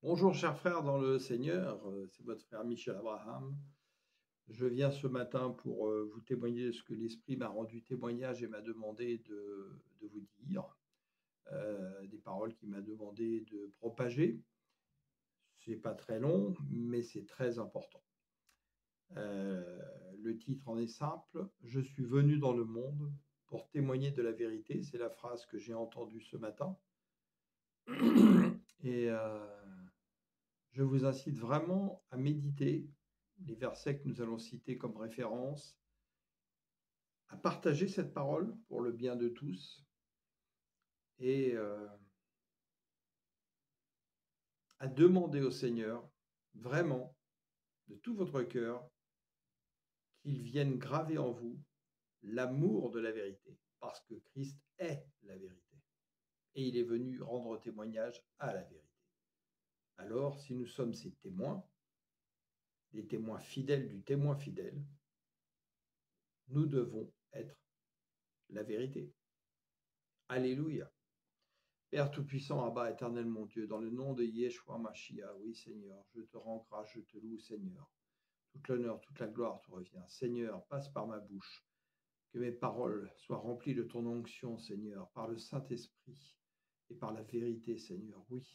Bonjour chers frères dans le Seigneur, c'est votre frère Michel Abraham. Je viens ce matin pour vous témoigner de ce que l'Esprit m'a rendu témoignage et m'a demandé de vous dire, des paroles qu'il m'a demandé de propager. C'est pas très long, mais c'est très important. Le titre en est simple, je suis venu dans le monde pour témoigner de la vérité, c'est la phrase que j'ai entendue ce matin. Et je vous incite vraiment à méditer les versets que nous allons citer comme référence, à partager cette parole pour le bien de tous et à demander au Seigneur, vraiment, de tout votre cœur, qu'il vienne graver en vous l'amour de la vérité, parce que Christ est la vérité. Et il est venu rendre témoignage à la vérité. Alors, si nous sommes ces témoins, des témoins fidèles du témoin fidèle, nous devons être la vérité. Alléluia. Père Tout-Puissant, Abba, éternel mon Dieu, dans le nom de Yeshua Mashiach, oui Seigneur, je te rends grâce, je te loue Seigneur. Toute l'honneur, toute la gloire te revient. Seigneur, passe par ma bouche, que mes paroles soient remplies de ton onction, Seigneur, par le Saint-Esprit et par la vérité, Seigneur, oui.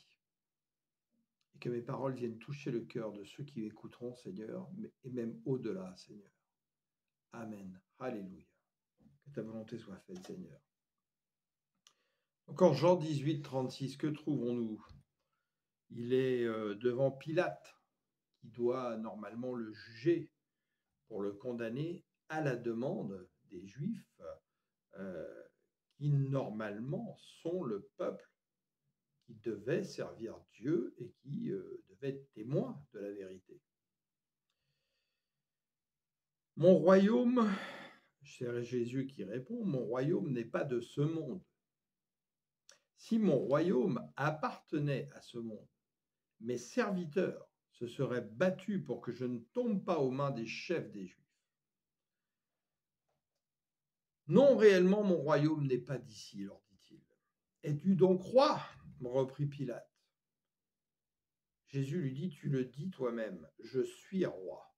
Et que mes paroles viennent toucher le cœur de ceux qui écouteront, Seigneur, et même au-delà, Seigneur. Amen. Alléluia. Que ta volonté soit faite, Seigneur. Encore Jean 18, 36, que trouvons-nous? Il est devant Pilate, qui doit normalement le juger pour le condamner à la demande des Juifs, qui normalement sont le peuple qui devait servir Dieu et qui devait être témoin de la vérité. Mon royaume, c'est Jésus qui répond, mon royaume n'est pas de ce monde. Si mon royaume appartenait à ce monde, mes serviteurs se seraient battus pour que je ne tombe pas aux mains des chefs des Juifs. Non, réellement, mon royaume n'est pas d'ici, leur dit-il. Es-tu donc roi? Reprit Pilate. Jésus lui dit, tu le dis toi-même, je suis roi.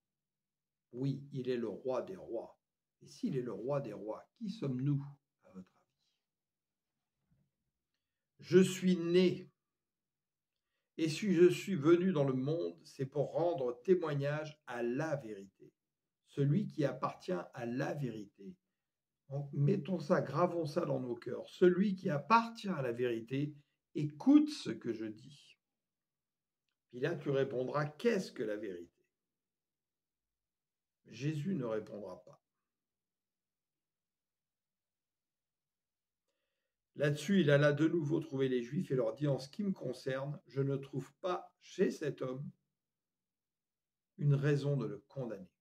Oui, il est le roi des rois. Et s'il est le roi des rois, qui sommes-nous, à votre avis? Je suis né. Et si je suis venu dans le monde, c'est pour rendre témoignage à la vérité. Celui qui appartient à la vérité. Mettons ça, gravons ça dans nos cœurs. Celui qui appartient à la vérité, écoute ce que je dis. Puis là, tu répondras, qu'est-ce que la vérité? Jésus ne répondra pas. Là-dessus, il alla de nouveau trouver les Juifs et leur dit, en ce qui me concerne, je ne trouve pas chez cet homme une raison de le condamner.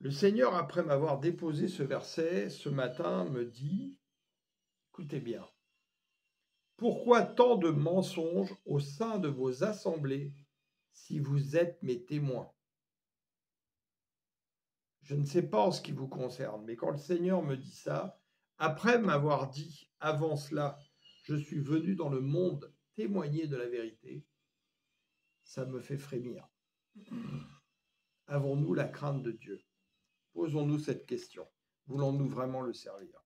Le Seigneur, après m'avoir déposé ce verset, ce matin, me dit, écoutez bien, pourquoi tant de mensonges au sein de vos assemblées si vous êtes mes témoins? Je ne sais pas en ce qui vous concerne, mais quand le Seigneur me dit ça, après m'avoir dit avant cela, je suis venu dans le monde témoigner de la vérité, ça me fait frémir. Avons-nous la crainte de Dieu? Posons-nous cette question. Voulons-nous vraiment le servir?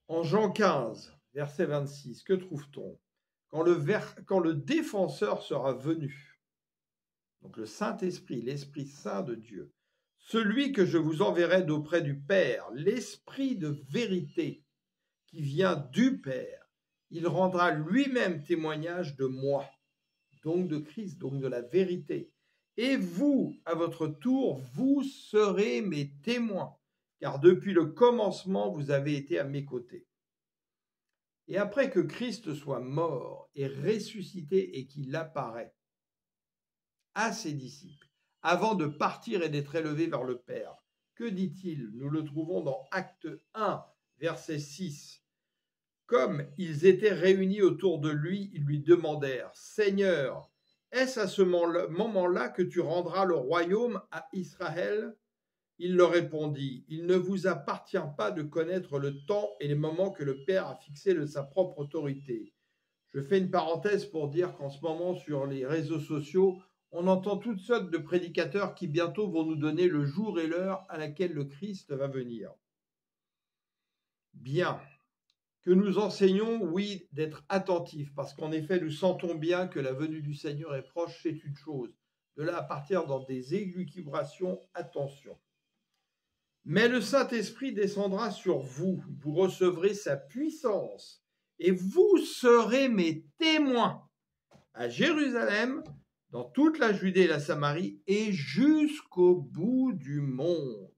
En Jean 15, verset 26, que trouve-t-on? Quand le défenseur sera venu, donc le Saint-Esprit, l'Esprit Saint de Dieu, celui que je vous enverrai d'auprès du Père, l'Esprit de vérité qui vient du Père, il rendra lui-même témoignage de moi, donc de Christ, donc de la vérité. Et vous, à votre tour, vous serez mes témoins, car depuis le commencement, vous avez été à mes côtés. Et après que Christ soit mort et ressuscité et qu'il apparaît à ses disciples, avant de partir et d'être élevé vers le Père, que dit-il? Nous le trouvons dans Acte 1, verset 6. Comme ils étaient réunis autour de lui, ils lui demandèrent, « Seigneur, est-ce à ce moment-là que tu rendras le royaume à Israël ?» Il leur répondit, « Il ne vous appartient pas de connaître le temps et les moments que le Père a fixés de sa propre autorité, Je fais une parenthèse pour dire qu'en ce moment, sur les réseaux sociaux, on entend toutes sortes de prédicateurs qui bientôt vont nous donner le jour et l'heure à laquelle le Christ va venir. Bien, que nous enseignons, oui, d'être attentifs, parce qu'en effet, nous sentons bien que la venue du Seigneur est proche, c'est une chose. De là à partir dans des élucubrations, attention. Mais le Saint-Esprit descendra sur vous, vous recevrez sa puissance, et vous serez mes témoins à Jérusalem, dans toute la Judée et la Samarie, et jusqu'au bout du monde.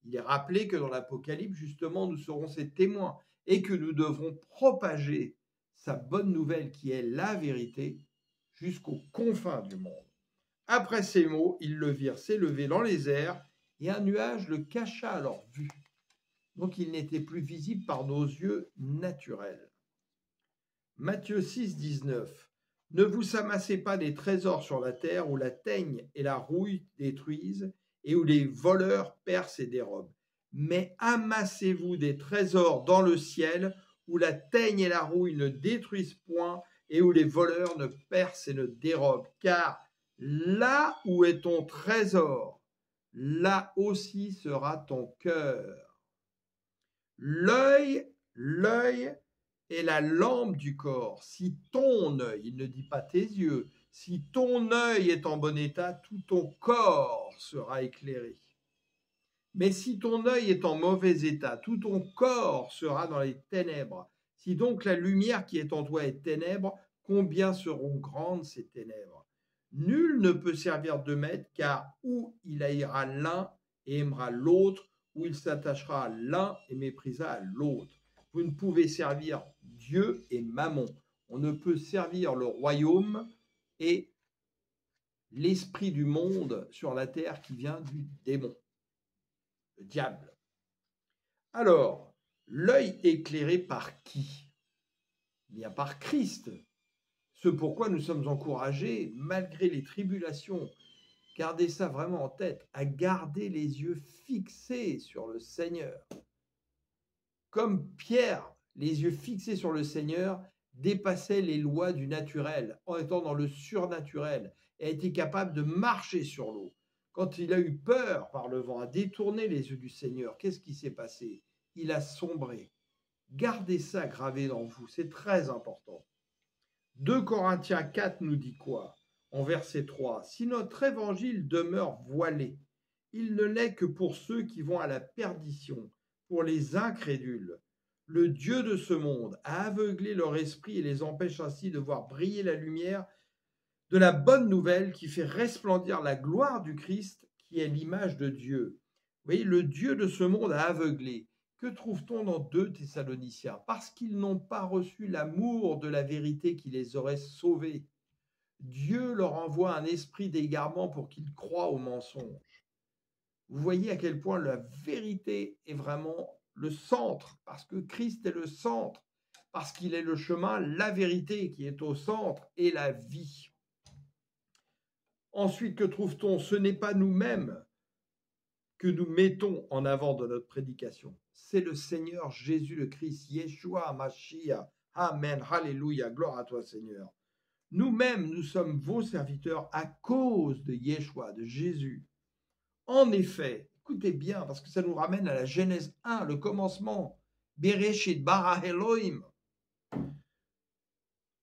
Il est rappelé que dans l'Apocalypse, justement, nous serons ses témoins, et que nous devrons propager sa bonne nouvelle, qui est la vérité, jusqu'aux confins du monde. Après ces mots, ils le virent s'élever dans les airs, et un nuage le cacha à leur vue. Donc il n'était plus visible par nos yeux naturels. Matthieu 6, 19. Ne vous amassez pas des trésors sur la terre où la teigne et la rouille détruisent et où les voleurs percent et dérobent. Mais amassez-vous des trésors dans le ciel où la teigne et la rouille ne détruisent point et où les voleurs ne percent et ne dérobent. Car là où est ton trésor, là aussi sera ton cœur. L'œil est la lampe du corps. Si ton œil, il ne dit pas tes yeux, si ton œil est en bon état, tout ton corps sera éclairé. Mais si ton œil est en mauvais état, tout ton corps sera dans les ténèbres. Si donc la lumière qui est en toi est ténèbres, combien seront grandes ces ténèbres? Nul ne peut servir deux maîtres, car ou il haïra l'un et aimera l'autre, ou il s'attachera à l'un et méprisera à l'autre. Vous ne pouvez servir Dieu et Mammon. On ne peut servir le royaume et l'esprit du monde sur la terre qui vient du démon, le diable. Alors, l'œil éclairé par qui? Bien par Christ. Ce pourquoi nous sommes encouragés, malgré les tribulations, gardez ça vraiment en tête, à garder les yeux fixés sur le Seigneur. Comme Pierre, les yeux fixés sur le Seigneur, dépassait les lois du naturel, en étant dans le surnaturel, et a été capable de marcher sur l'eau. Quand il a eu peur par le vent, a détourné les yeux du Seigneur, qu'est-ce qui s'est passé? Il a sombré. Gardez ça gravé dans vous, c'est très important. 2 Corinthiens 4 nous dit quoi? En verset 3, « Si notre évangile demeure voilé, il ne l'est que pour ceux qui vont à la perdition, pour les incrédules. Le Dieu de ce monde a aveuglé leur esprit et les empêche ainsi de voir briller la lumière de la bonne nouvelle qui fait resplendir la gloire du Christ, qui est l'image de Dieu. » Vous voyez, le Dieu de ce monde a aveuglé. Que trouve-t-on dans 2 Thessaloniciens? Parce qu'ils n'ont pas reçu l'amour de la vérité qui les aurait sauvés. Dieu leur envoie un esprit d'égarement pour qu'ils croient au mensonge. Vous voyez à quel point la vérité est vraiment le centre, parce que Christ est le centre, parce qu'il est le chemin, la vérité qui est au centre et la vie. Ensuite, que trouve-t-on? Ce n'est pas nous-mêmes que nous mettons en avant de notre prédication. C'est le Seigneur Jésus le Christ, Yeshua Mashiach. Amen, Alléluia, gloire à toi Seigneur. Nous-mêmes, nous sommes vos serviteurs à cause de Yeshua, de Jésus. En effet, écoutez bien, parce que ça nous ramène à la Genèse 1, le commencement. Bereshit bara Elohim.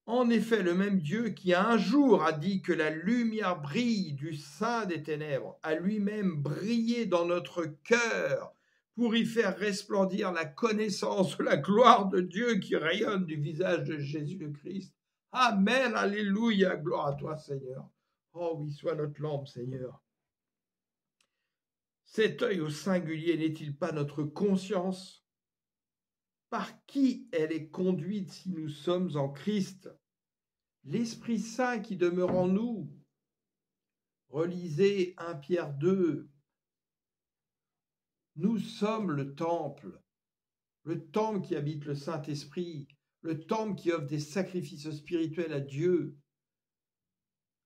En effet, le même Dieu qui un jour a dit que la lumière brille du sein des ténèbres, a lui-même brillé dans notre cœur pour y faire resplendir la connaissance de la gloire de Dieu qui rayonne du visage de Jésus le Christ. Amen, alléluia, gloire à toi Seigneur. Oh oui, sois notre lampe Seigneur. Cet œil au singulier n'est-il pas notre conscience? Par qui elle est conduite si nous sommes en Christ? L'Esprit Saint qui demeure en nous. Relisez 1 Pierre 2. Nous sommes le temple qui habite le Saint-Esprit, le temple qui offre des sacrifices spirituels à Dieu,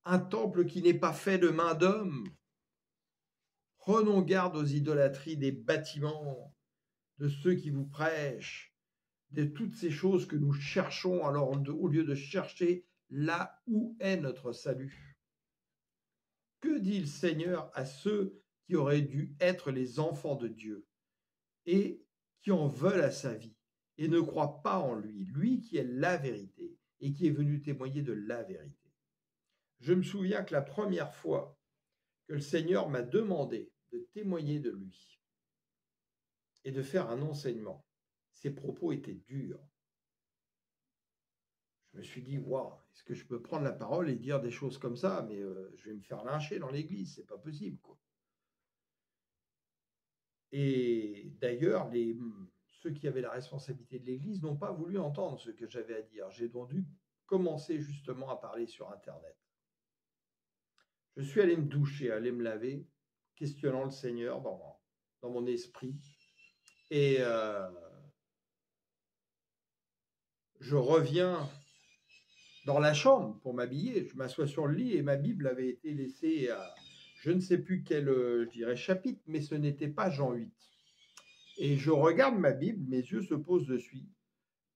un temple qui n'est pas fait de main d'homme. Prenons garde aux idolâtries des bâtiments, de ceux qui vous prêchent, de toutes ces choses que nous cherchons, alors au lieu de chercher là où est notre salut. Que dit le Seigneur à ceux qui auraient dû être les enfants de Dieu et qui en veulent à sa vie et ne croient pas en lui, lui qui est la vérité et qui est venu témoigner de la vérité? Je me souviens que la première fois que le Seigneur m'a demandé de témoigner de lui et de faire un enseignement, ses propos étaient durs. Je me suis dit, waouh, est-ce que je peux prendre la parole et dire des choses comme ça? Mais je vais me faire lyncher dans l'église, c'est pas possible, quoi. Et d'ailleurs, ceux qui avaient la responsabilité de l'église n'ont pas voulu entendre ce que j'avais à dire. J'ai donc dû commencer justement à parler sur Internet. Je suis allé me doucher, aller me laver, questionnant le Seigneur dans mon esprit. Et je reviens dans la chambre pour m'habiller. Je m'assois sur le lit et ma Bible avait été laissée à je ne sais plus quel, je dirais, chapitre, mais ce n'était pas Jean 8. Et je regarde ma Bible, mes yeux se posent dessus,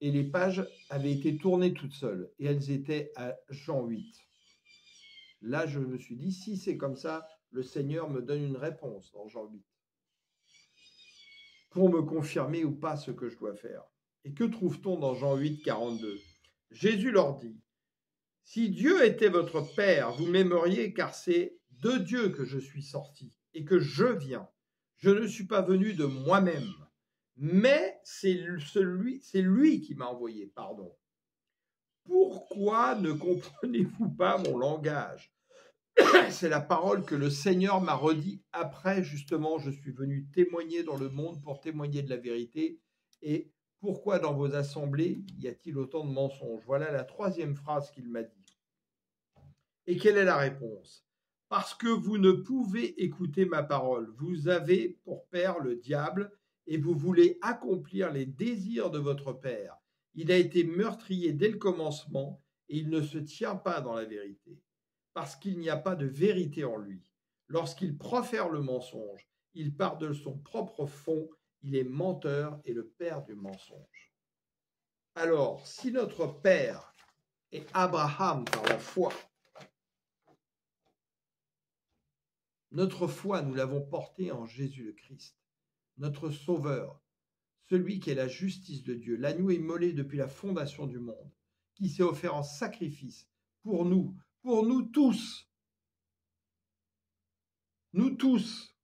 et les pages avaient été tournées toutes seules, et elles étaient à Jean 8. Là, je me suis dit, si c'est comme ça, le Seigneur me donne une réponse dans Jean 8, pour me confirmer ou pas ce que je dois faire. Et que trouve-t-on dans Jean 8, 42 ? Jésus leur dit, « Si Dieu était votre Père, vous m'aimeriez, car c'est de Dieu que je suis sorti et que je viens. Je ne suis pas venu de moi-même, mais c'est lui qui m'a envoyé. Pardon. Pourquoi ne comprenez-vous pas mon langage ? C'est la parole que le Seigneur m'a redit après, justement, je suis venu témoigner dans le monde pour témoigner de la vérité. Et pourquoi dans vos assemblées y a-t-il autant de mensonges ? Voilà la troisième phrase qu'il m'a dit. Et quelle est la réponse ? Parce que vous ne pouvez écouter ma parole. Vous avez pour père le diable et vous voulez accomplir les désirs de votre père. Il a été meurtrier dès le commencement et il ne se tient pas dans la vérité, parce qu'il n'y a pas de vérité en lui. Lorsqu'il profère le mensonge, il part de son propre fond, il est menteur et le père du mensonge. Alors, si notre père est Abraham par la foi, notre foi, nous l'avons portée en Jésus le Christ, notre Sauveur, celui qui est la justice de Dieu, l'agneau immolé depuis la fondation du monde, qui s'est offert en sacrifice pour nous tous. Nous tous,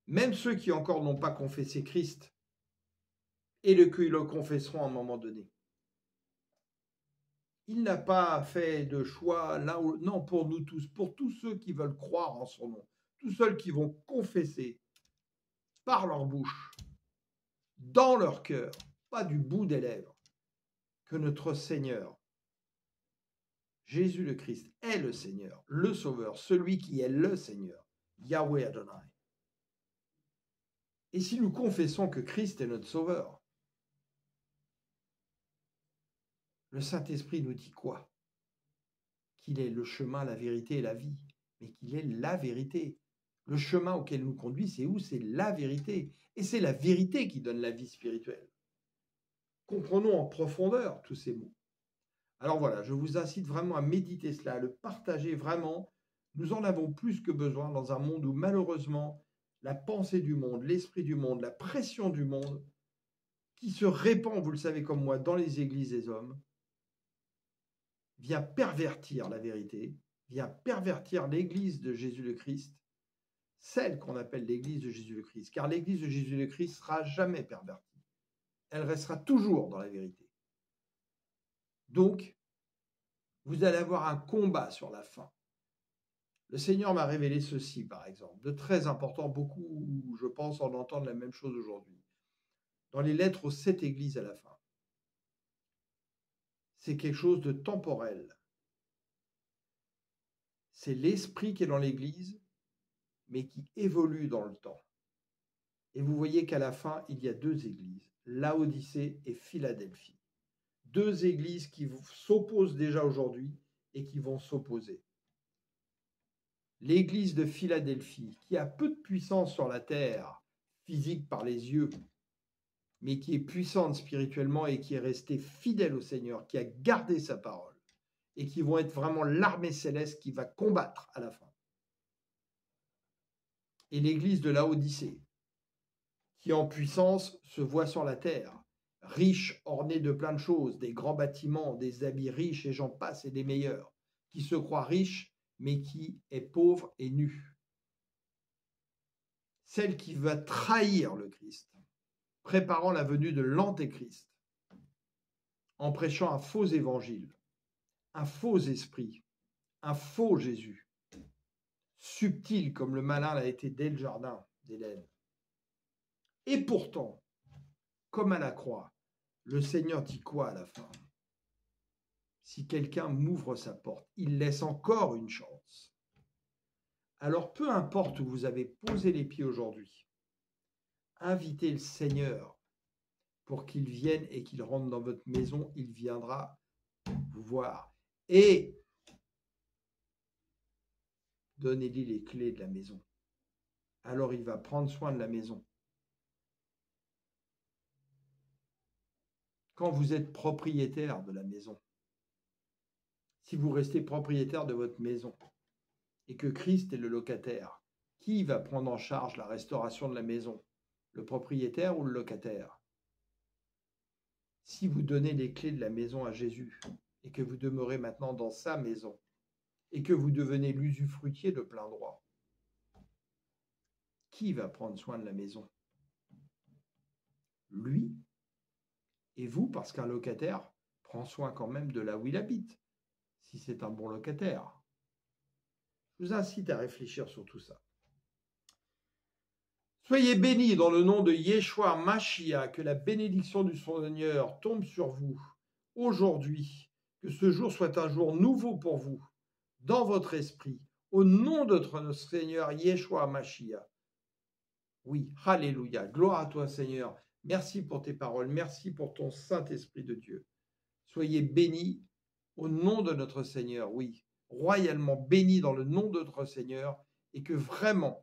même ceux qui encore n'ont pas confessé Christ, et qui le confesseront à un moment donné. Il n'a pas fait de choix là où... Non, pour nous tous, pour tous ceux qui veulent croire en son nom, tous ceux qui vont confesser par leur bouche, dans leur cœur, pas du bout des lèvres, que notre Seigneur, Jésus le Christ, est le Seigneur, le Sauveur, celui qui est le Seigneur, Yahweh Adonai. Et si nous confessons que Christ est notre Sauveur, le Saint-Esprit nous dit quoi ? Qu'il est le chemin, la vérité et la vie, mais qu'il est la vérité. Le chemin auquel nous conduit, c'est où ? C'est la vérité. Et c'est la vérité qui donne la vie spirituelle. Comprenons en profondeur tous ces mots. Alors voilà, je vous incite vraiment à méditer cela, à le partager vraiment. Nous en avons plus que besoin dans un monde où malheureusement, la pensée du monde, l'esprit du monde, la pression du monde, qui se répand, vous le savez comme moi, dans les églises des hommes, vient pervertir la vérité, vient pervertir l'église de Jésus le Christ, celle qu'on appelle l'église de Jésus le Christ, car l'église de Jésus le Christ sera jamais pervertie. Elle restera toujours dans la vérité. Donc, vous allez avoir un combat sur la fin. Le Seigneur m'a révélé ceci, par exemple, de très important, beaucoup, je pense, en entendent la même chose aujourd'hui. Dans les lettres aux 7 églises à la fin. C'est quelque chose de temporel. C'est l'esprit qui est dans l'église, mais qui évolue dans le temps. Et vous voyez qu'à la fin, il y a 2 églises, Laodicée et Philadelphie. 2 églises qui s'opposent déjà aujourd'hui et qui vont s'opposer. L'église de Philadelphie, qui a peu de puissance sur la terre, physique par les yeux, mais qui est puissante spirituellement et qui est restée fidèle au Seigneur, qui a gardé sa parole, et qui vont être vraiment l'armée céleste qui va combattre à la fin. Et l'église de Laodicée, qui en puissance se voit sur la terre, riche, ornée de plein de choses, des grands bâtiments, des habits riches et j'en passe et des meilleurs, qui se croit riche, mais qui est pauvre et nu. Celle qui va trahir le Christ, préparant la venue de l'Antéchrist, en prêchant un faux évangile, un faux esprit, un faux Jésus, subtil comme le malin l'a été dès le jardin d'Éden. Et pourtant, comme à la croix, le Seigneur dit quoi à la fin? Si quelqu'un m'ouvre sa porte, il laisse encore une chance. Alors peu importe où vous avez posé les pieds aujourd'hui, invitez le Seigneur pour qu'il vienne et qu'il rentre dans votre maison, il viendra vous voir. Et donnez-lui les clés de la maison. Alors il va prendre soin de la maison. Quand vous êtes propriétaire de la maison, si vous restez propriétaire de votre maison et que Christ est le locataire, qui va prendre en charge la restauration de la maison? Le propriétaire ou le locataire? Si vous donnez les clés de la maison à Jésus et que vous demeurez maintenant dans sa maison et que vous devenez l'usufruitier de plein droit, qui va prendre soin de la maison? Lui et vous, parce qu'un locataire prend soin quand même de là où il habite, si c'est un bon locataire. Je vous incite à réfléchir sur tout ça. Soyez bénis dans le nom de Yeshua Mashiach, que la bénédiction du Seigneur tombe sur vous aujourd'hui, que ce jour soit un jour nouveau pour vous, dans votre esprit, au nom de notre Seigneur Yeshua Mashiach. Oui, alléluia, gloire à toi Seigneur, merci pour tes paroles, merci pour ton Saint-Esprit de Dieu. Soyez bénis au nom de notre Seigneur, oui, royalement bénis dans le nom de notre Seigneur, et que vraiment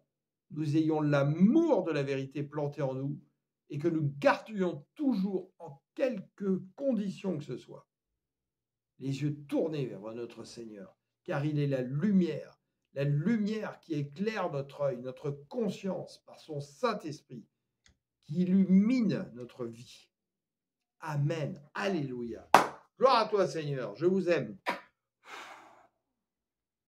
nous ayons l'amour de la vérité planté en nous, et que nous gardions toujours, en quelque condition que ce soit, les yeux tournés vers notre Seigneur, car il est la lumière qui éclaire notre œil, notre conscience par son Saint-Esprit, qui illumine notre vie. Amen. Alléluia. Gloire à toi, Seigneur. Je vous aime.